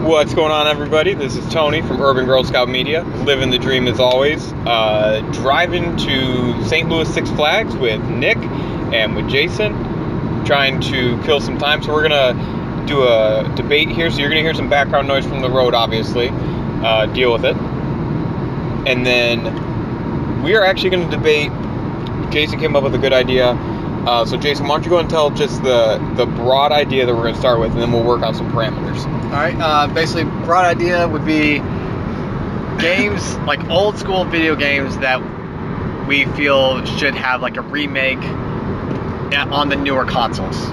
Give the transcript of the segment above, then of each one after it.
What's going on, everybody? This is Tony from Urban Girl Scout Media, living the dream as always. Driving to St. Louis Six Flags with Nick and with Jason, trying to kill some time. So we're gonna do a debate here. So you're gonna hear some background noise from the road, obviously. Deal with it. And then we are actually gonna debate. Jason came up with a good idea. So Jason, why don't you go and tell just the broad idea that we're going to start with, and then we'll work on some parameters. All right. Basically, broad idea would be games, like old school video games that we feel should have like a remake on the newer consoles,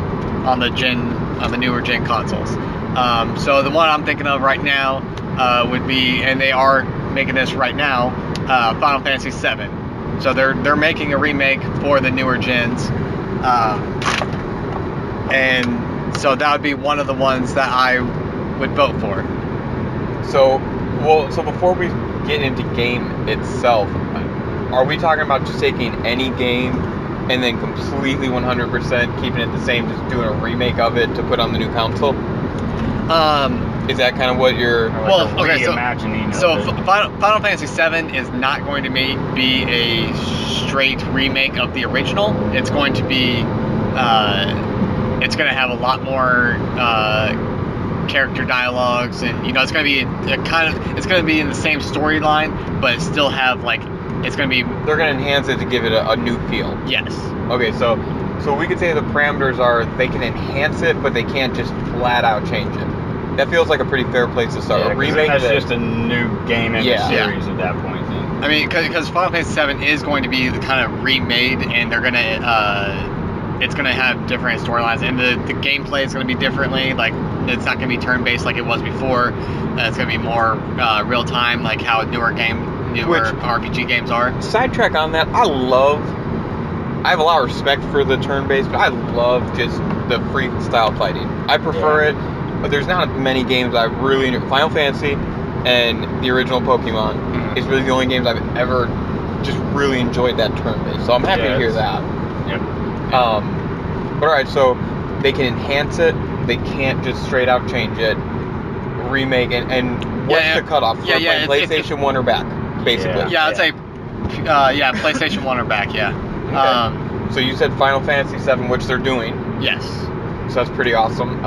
on the newer gen consoles. So the one I'm thinking of right now would be, and they are making this right now, Final Fantasy VII. So they're making a remake for the newer gens. And so that would be one of the ones that I would vote for. So before we get into game itself, are we talking about just taking any game and then completely 100% keeping it the same, just doing a remake of it to put on the new console? Is that kind of what you're... Well, okay, so Final Fantasy VII is not going to be a straight remake of the original. It's going to be, it's going to have a lot more character dialogues, and it's going to be it's going to be in the same storyline, but still have it's going to be. They're going to enhance it to give it a new feel. Yes. Okay, so we could say the parameters are they can enhance it, but they can't just flat out change it. That feels like a pretty fair place to start. Yeah, remake that's just a new game in the series at that point. I mean, because Final Fantasy VII is going to be kind of remade, and they're gonna it's gonna have different storylines, and the gameplay is gonna be differently. Like, it's not gonna be turn-based like it was before. It's gonna be more real time, like how newer RPG games are. Sidetrack on that. I have a lot of respect for the turn-based, but I love just the freestyle fighting. I prefer it. But there's not many games I've really enjoyed. Final Fantasy and the original Pokemon is really the only games I've ever just really enjoyed that turn-based. So I'm happy to hear that. Yep. But alright, so they can enhance it. They can't just straight out change it. Remake it. And what's the cutoff? For playing PlayStation 1 or back, basically. Yeah, I'd say PlayStation 1 or back, yeah. Okay. So you said Final Fantasy VII, which they're doing. Yes. So that's pretty awesome.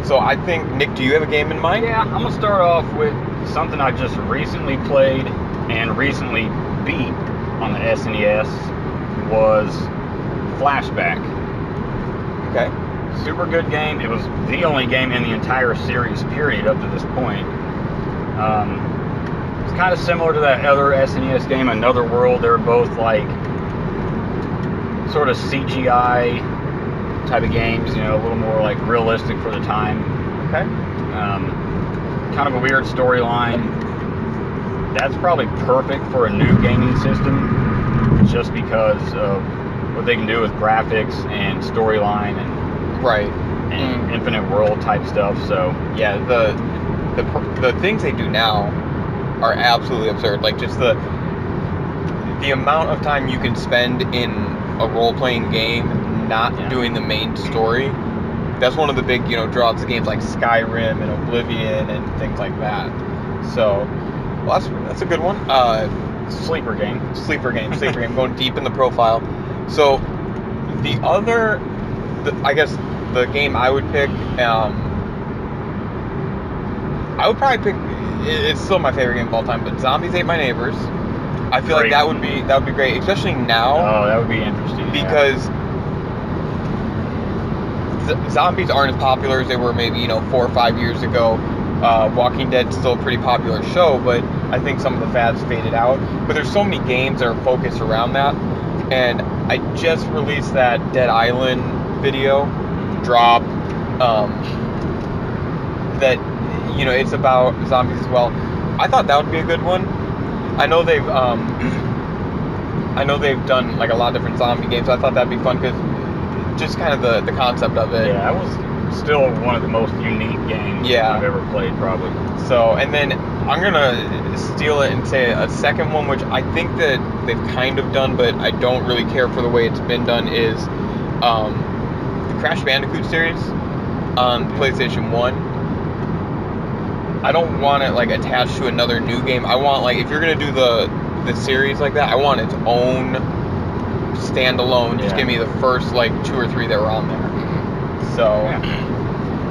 So I think, Nick, do you have a game in mind? Yeah, I'm going to start off with something I just recently played and recently beat on the SNES was Flashback. Okay. Super good game. It was the only game in the entire series, period, up to this point. It's kind of similar to that other SNES game, Another World. They're both like sort of CGI type of games, a little more like realistic for the time. Okay. Kind of a weird storyline. That's probably perfect for a new gaming system, just because of what they can do with graphics and storyline and infinite world type stuff. So yeah, the things they do now are absolutely absurd. Like just the amount of time you can spend in a role-playing game not doing the main story. That's one of the big, draws to games like Skyrim and Oblivion and things like that. So, well, that's a good one. Sleeper game, going deep in the profile. So, I guess the game I would pick, I would probably pick. It's still my favorite game of all time, but Zombies Ate My Neighbors. I feel like that would be great, especially now. Oh, that would be interesting. Because zombies aren't as popular as they were maybe 4 or 5 years ago. Walking Dead's still a pretty popular show, but I think some of the fads faded out. But there's so many games that are focused around that, and I just released that Dead Island video drop. That it's about zombies as well. I thought that would be a good one. I know they've done like a lot of different zombie games. So I thought that'd be fun because just kind of the concept of it. Yeah, that was still one of the most unique games I've ever played, probably. So, and then I'm gonna steal it and say a second one, which I think that they've kind of done, but I don't really care for the way it's been done, is the Crash Bandicoot series on PlayStation 1. I don't want it like attached to another new game. I want like if you're gonna do the series like that, I want its own standalone. Just give me the first like 2 or 3 that were on there. So,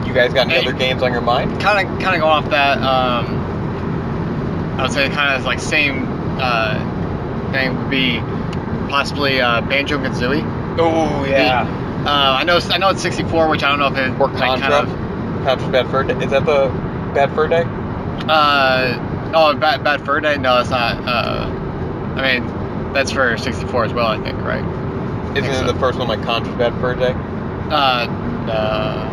you guys got any other games on your mind? Kind of going off that. I would say kind of like same thing would be possibly Banjo-Kazooie. Oh yeah. I know it's 64, which I don't know if it or Contra. Contra's Bad Fur Day. Is that the Bad Fur Day? Bad Fur Day. No, that's not. I mean, that's for 64 as well, I think, right? Isn't it the first one like Contra's Bad Fur Day? No.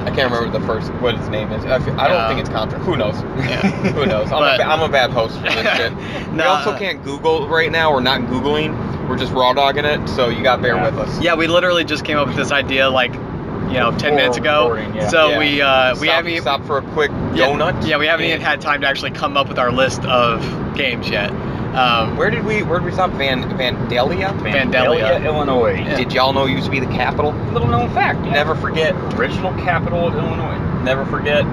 I can't remember what its name is. I don't think it's Contra. Who knows? Yeah. Who knows? I'm a bad host for this shit. We also can't Google right now. We're not Googling. We're just raw dogging it. So you got to bear with us. Yeah, we literally just came up with this idea like, 10 minutes ago. So we haven't stop for a quick donut. Yeah, we haven't even had time to actually come up with our list of games yet. Where did we stop? Vandalia, Illinois. Yeah. Did y'all know it used to be the capital? Little known fact. Yeah. Never forget. Original capital of Illinois. Never forget.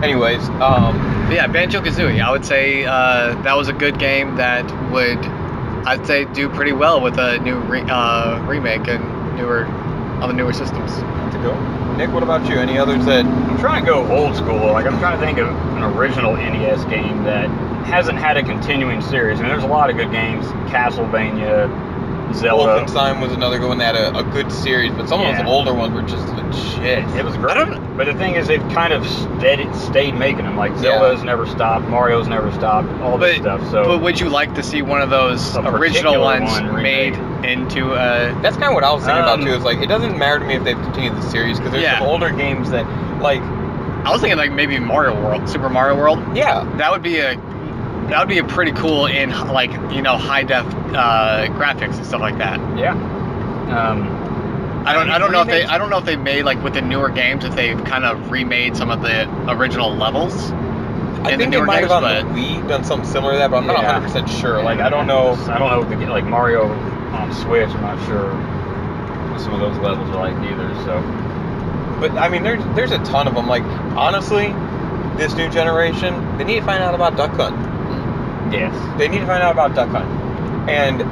Anyways, yeah, Banjo-Kazooie. I would say that was a good game that would, I'd say, do pretty well with a new remake and on the newer systems. To go. Nick, what about you? Any others that... I'm trying to go old school. Like, I'm trying to think of an original NES game that hasn't had a continuing series. I mean, there's a lot of good games. Castlevania, Zelda. Wolfenstein was another good one that had a good series, but some of those older ones were just legit. It was great. But the thing is, they've kind of stayed making them. Like, Zelda's never stopped, Mario's never stopped, all this stuff. So, but would you like to see one of those original ones made into a... That's kind of what I was thinking about, too. Is like, it doesn't matter to me if they've continued the series, because there's some older games that, like... I was thinking, like, maybe Mario World, Super Mario World. Yeah. That would be a pretty cool in, like, high def graphics and stuff like that. Yeah. I don't know if they made, like, with the newer games, if they've kind of remade some of the original levels. I think they might have on the Wii done something similar to that, but I'm not 100% sure. Like, I don't know. I don't know what like Mario on Switch. I'm not sure what some of those levels are like either. So, but I mean, there's a ton of them. Like, honestly, this new generation, they need to find out about Duck Hunt. Yes. They need to find out about Duck Hunt. And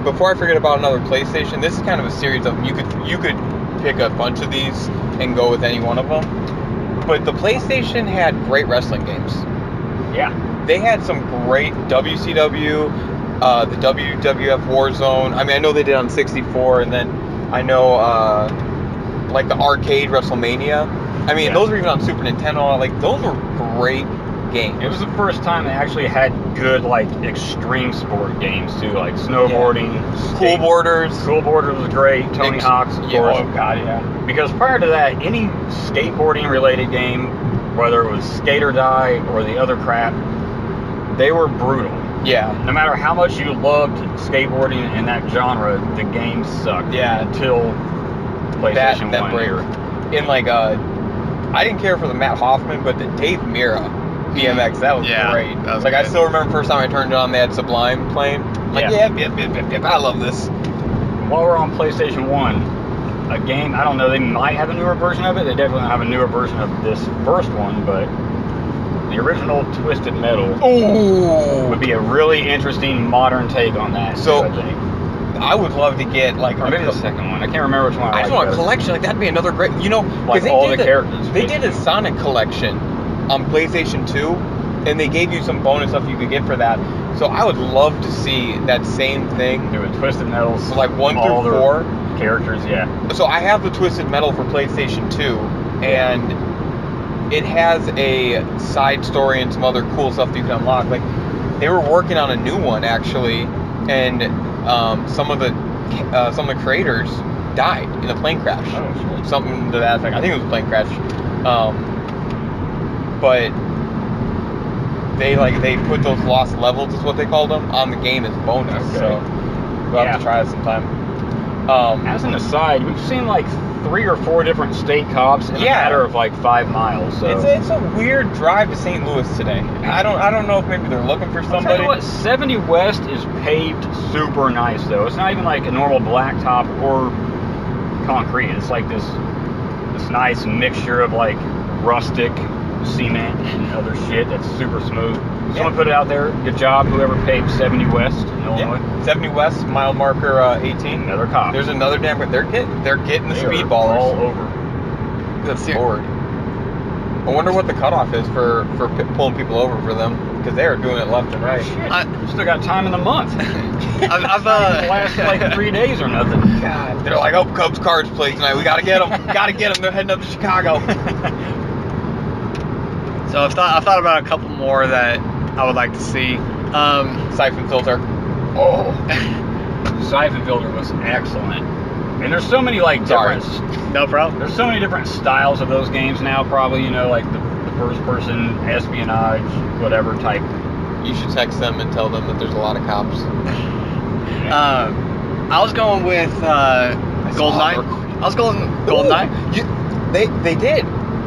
before I forget about another PlayStation, this is kind of a series of you could pick a bunch of these and go with any one of them. But the PlayStation had great wrestling games. Yeah. They had some great WCW, the WWF Warzone. I mean, I know they did on 64, and then I know like the arcade WrestleMania. I mean, those were even on Super Nintendo. Like, those were great games. It was the first time they actually had good, like, extreme sport games, too, like snowboarding. Cool Borders. Cool Borders was great. Tony Hawk's, of course. Oh, God, yeah. Because prior to that, any skateboarding-related game, whether it was Skate or Die or the other crap, they were brutal. Yeah. No matter how much you loved skateboarding in that genre, the game sucked. Yeah. Until PlayStation 1 break. In, like, I didn't care for the Matt Hoffman, but the Dave Mirra BMX, that was great. That was like, good. I still remember the first time I turned it on, they had Sublime playing. Like, yep, I love this. While we're on PlayStation 1, a game, I don't know, they might have a newer version of it. They definitely don't have a newer version of this first one, but the original Twisted Metal would be a really interesting modern take on that. So, I think. I would love to get, like... Or maybe the second one. I can't remember which one I just want a collection. Like, that'd be another great... like all the characters. They did a Sonic collection on PlayStation 2, and they gave you some bonus stuff you could get for that. So I would love to see that same thing. Do a Twisted Metal. So like 1 through 4 characters, yeah. So I have the Twisted Metal for PlayStation 2, and it has a side story and some other cool stuff that you can unlock. Like, they were working on a new one actually, and some of the creators died in a plane crash. Oh, shit. Something to that effect. I think it was a plane crash. But they put those lost levels, is what they called them, on the game as bonus. Okay. So we'll have to try it sometime. As an aside, we've seen like 3 or 4 different state cops in a matter of like 5 miles. So it's a weird drive to St. Louis today. I don't know if maybe they're looking for somebody. I'll tell you what, 70 West is paved super nice though. It's not even like a normal blacktop or concrete. It's like this nice mixture of like rustic cement and other shit that's super smooth. Someone put it out there. Good job, whoever paved 70 West in Illinois. 70 West, mile marker 18. Another cop. There's another damn. They're getting the They are speedballers all over. Good lord. I wonder what the cutoff is for pulling people over for them, because they are doing it left and right. Shit, you still got time in the month. I've the last like 3 days or nothing. God, they're like, oh, Cubs cards play tonight. We gotta get them. Gotta get them. They're heading up to Chicago. So I've thought about a couple more that I would like to see. Siphon filter. Oh, Siphon filter was excellent. And there's so many like different. No problem. There's so many different styles of those games now. Probably like the first person espionage, whatever type. You should text them and tell them that there's a lot of cops. I was going with Goldeneye. I was going Goldeneye. They did.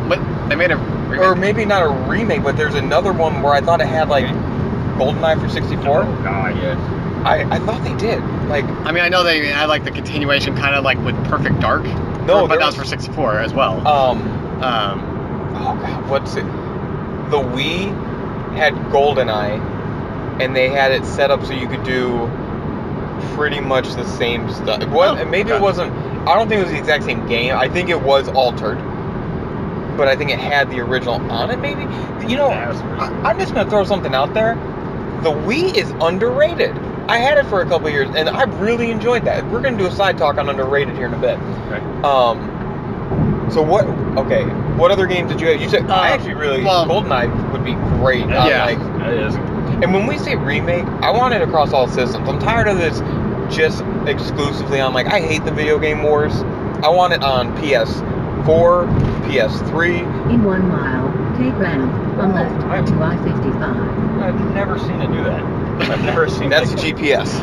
But they made a remake. Or maybe not a remake, but there's another one where I thought it had like Goldeneye for 64. Oh god, yes. I thought they did. Like, I mean, I know they had like the continuation, kind of like with Perfect Dark. No, but that was for 64 as well. oh god, what's it? The Wii had Goldeneye, and they had it set up so you could do pretty much the same stuff. It wasn't. I don't think it was the exact same game. I think it was altered, but I think it had the original on it. Maybe. I'm just gonna throw something out there. The Wii is underrated. I had it for a couple years, and I really enjoyed that. We're gonna do a side talk on underrated here in a bit. Okay. So what? Okay. What other games did you have? You said I actually really Goldeneye would be great. That is. And when we say remake, I want it across all systems. I'm tired of this just exclusively on I hate the video game wars. I want it on PS4, PS3. In 1 mile, take round on left to I-55. I've never seen it do that. I've never seen That's GPS.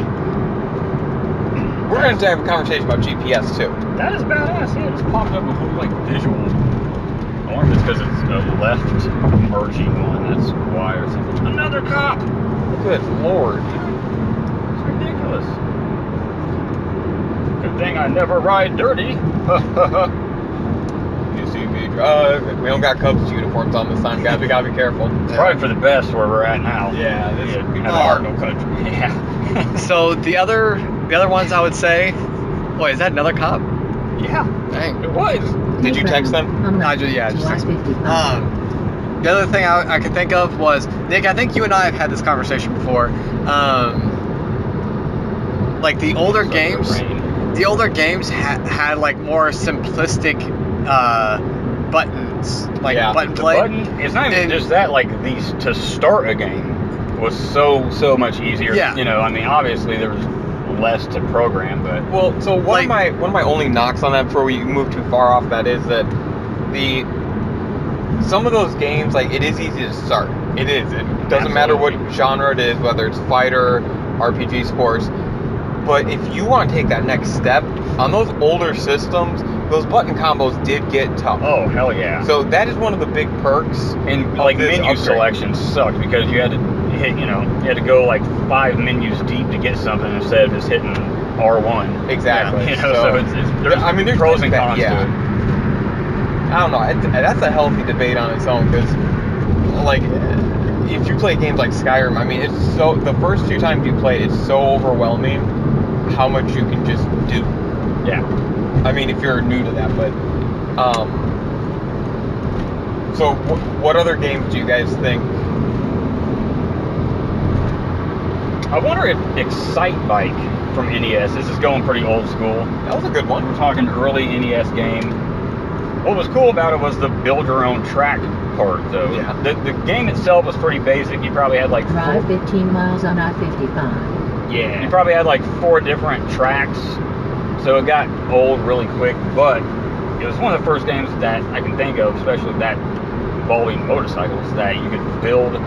We're going to have a conversation about GPS too. That is badass. Yeah, it just popped up a whole visual. I wonder if it's because it's a left merging one. That's why or something. Another cop. Good lord. It's ridiculous. Good thing I never ride dirty. UCB drive. We don't got Cubs uniforms on this time, guys. We gotta be careful. It's probably for the best where we're at now. Yeah, this is Cardinal country. Yeah. So the other ones I would say. Wait, is that another cop? Yeah. Dang. It was. Did you text them? I just To I-55. The other thing I could think of was, Nick, I think you and I have had this conversation before. Like the older games had like more simplistic buttons, button play. It's not even just that. These to start a game was so much easier. Yeah. I mean, obviously there was less to program, but so one of my only knocks on that before we move too far off that is that some of those games, it is easy to start. It is. It doesn't matter what genre it is, whether it's fighter, RPG, sports. But if you want to take that next step, on those older systems, those button combos did get tough. Oh, hell yeah. So that is one of the big perks. And menu selection sucked because you had to hit, you had to go 5 menus deep to get something instead of just hitting R1. Exactly. Yeah, so there's pros and cons to it. I don't know. That's a healthy debate on its own because, if you play games like Skyrim, I mean, the first 2 times you play it, it's so overwhelming how much you can just do. Yeah. I mean, if you're new to that, but so what other games do you guys think? I wonder if Excite Bike from NES. This is going pretty old school. That was a good one. We're talking early NES game. What was cool about it was the build your own track part, though. Yeah. The game itself was pretty basic. You probably had Drive 15 miles on I-55. Yeah. You probably had 4 different tracks, so it got old really quick. But it was one of the first games that I can think of, especially that involving motorcycles, that you could build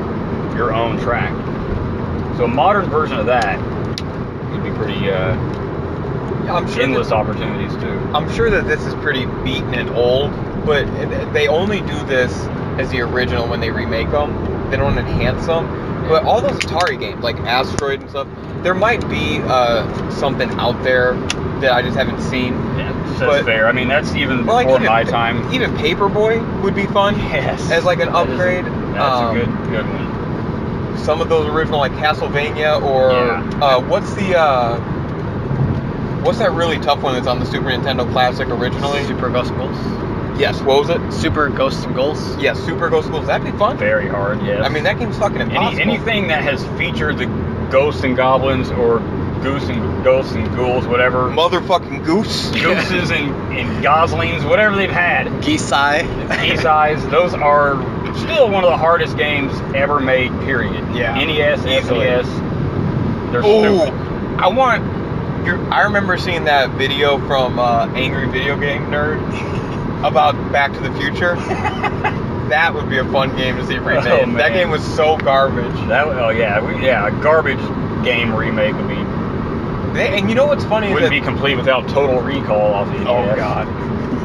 your own track. So a modern version of that would be pretty. I'm sure endless opportunities too. I'm sure that this is pretty beaten and old, but they only do this as the original when they remake them. They don't enhance them. But all those Atari games, like Asteroid and stuff, there might be something out there that I just haven't seen. Yeah, that's but fair. I mean, that's even well, like before even, my time. Even Paperboy would be fun. Yes. As like an That is upgrade. That's a good one. Some of those original like Castlevania or Yeah. what's that really tough one that's on the Super Nintendo Classic originally? Super Ghost and Ghouls. Yes, what was it? Super Ghosts and Ghouls. Yeah, Super Ghost Schools. That'd be fun. Very hard, yes. I mean, that game's fucking impossible. Anything that has featured the ghosts and goblins or ghosts and ghouls, whatever. Motherfucking goose. Gooses and goslings, whatever they've had. Geese Eye. Geese eyes, those are still one of the hardest games ever made, period. Yeah. NES, Easily. SNES. They're Oh, stupid. I remember seeing that video from Angry Video Game Nerd about Back to the Future. That would be a fun game to see remade. Oh, man. That game was so garbage. A garbage game remake would be And you know what's funny? wouldn't be complete without Total Recall off the NES. Oh god.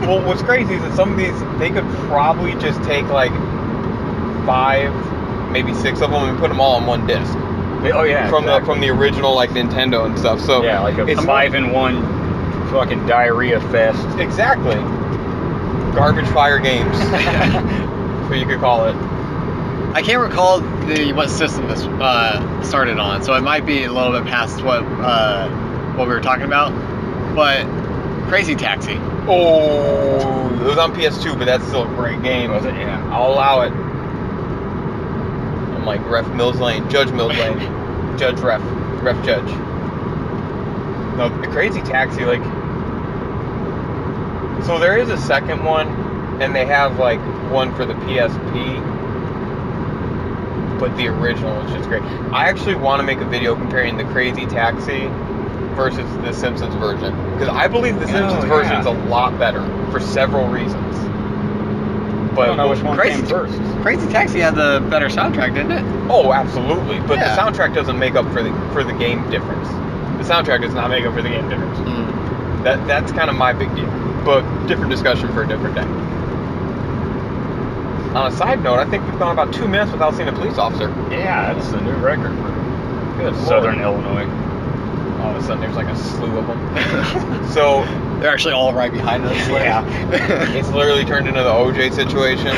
Well, what's crazy is that some of these they could probably just take like 5, maybe 6 of them and put them all on one disc. From the original like Nintendo and stuff. So yeah, like a it's 5-in-1 fucking diarrhea fest. Exactly. Garbage fire games. That's what you could call it. I can't recall what system this started on, so it might be a little bit past what we were talking about. But Crazy Taxi. Oh, it was on PS2, but that's still a great game. Was it? Yeah. I'll allow it. I'm like Judge Mills Lane, Judge Judge. No, the Crazy Taxi, like. So there is a second one, and they have like one for the PSP. But the original is just great. I actually want to make a video comparing the Crazy Taxi versus the Simpsons version, because I believe the Simpsons version is a lot better for several reasons. But I don't know which one Crazy came first. Crazy Taxi had the better soundtrack, didn't it? Oh, absolutely. But Yeah. the soundtrack doesn't make up for the game difference. The soundtrack does not make up for the game difference. That's kind of my big deal. But different discussion for a different day. On a side note, I think we've gone about 2 minutes without seeing a police officer. Yeah, that's the new record for Good Southern Lord. Illinois. All of a sudden, there's like a slew of them. So They're actually all right behind us. it's literally turned into the OJ situation.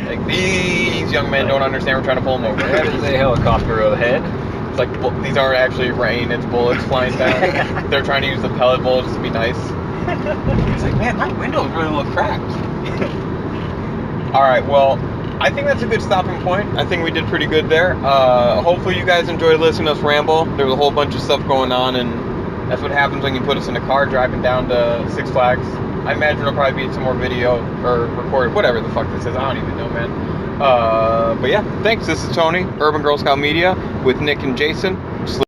Like, these young men don't understand we're trying to pull them over. That is a helicopter overhead. It's like, these aren't actually rain, it's bullets flying down. They're trying to use the pellet bullets to be nice. It's like, man, my windows really look cracked. Alright, well, I think that's a good stopping point. I think we did pretty good there. Hopefully you guys enjoyed listening to us ramble. There was a whole bunch of stuff going on, and that's what happens when you put us in a car driving down to Six Flags. I imagine there'll probably be some more video or recorded, whatever the fuck this is. I don't even know, man. But yeah, thanks. This is Tony, Urban Girl Scout Media, with Nick and Jason.